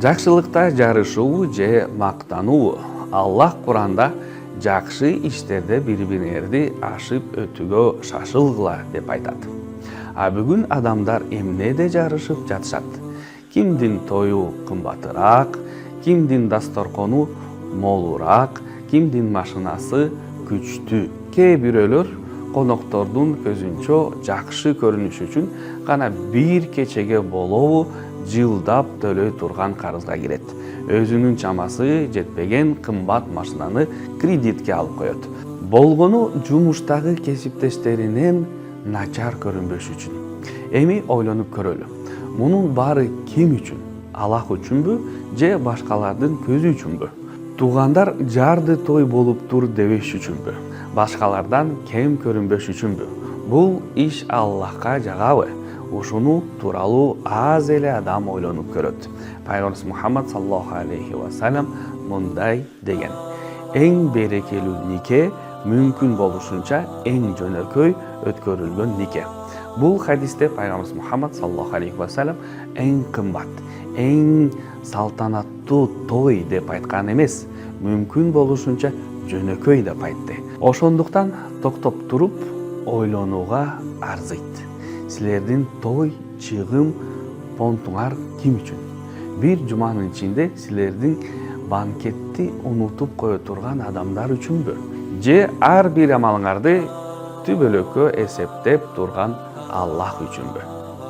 Жакшылыкта жарышуу же мактануу. Аллах Куранда жакшы иштерде бири-бириңерди ашып өтүүгө шашылгыла деп айтат. А бүгүн адамдар эмнеде жарышып жатышат? Кимдин тою кымбатыраак, кимдин дасторкону молураак, кимдин машинасы күчтүү. Кээ бирөөлөр коноктордун көзүнчө жакшы көрүнүш үчүн гана бир кечеге болобу жылдап төлөй турган карызга кирет. Өзүнүн чамасы жетпеген кымбат машинаны кредитке алып коет. Болгону жумуштагы кесиптештеринен начар көрүнбөш үчүн. Эми ойлонуп көрөлү. Мунун баары ким үчүн? Аллах үчүнбү же башкалардын көзү үчүнбү? Туугандар жарды той болуп тур дебеш үчүнбү? Башкалардан кем көрүнбөш үчүнбү? Бул иш Аллахка жагабы? Ушуну тууралуу аз эле адам ойлонуп көрөт. Пайгамбарыбыз Мухаммад саллаллаху алейхи ва саллям мындай деген: эң берекелүү нике мүмкүн болушунча эң жөнөкөй өткөрүлгөн нике. Бул хадисте Пайгамбарыбыз Мухаммад саллаллаху алейхи ва саллям эң кымбат, эң салтанаттуу той деп айткан эмес, мүмкүн болушунча жөнөкөй деп айтты. Ошондуктан токтоп туруп ойлонууга арзыйт. Силердин той, чыгым, понтуңар ким үчүн? Бир жуманын ичинде силердин банкетти унутуп кое турган адамдар үчүнбү? Же ар бир амалыңарды түбөлөккө эсептеп турган Аллах үчүнбү?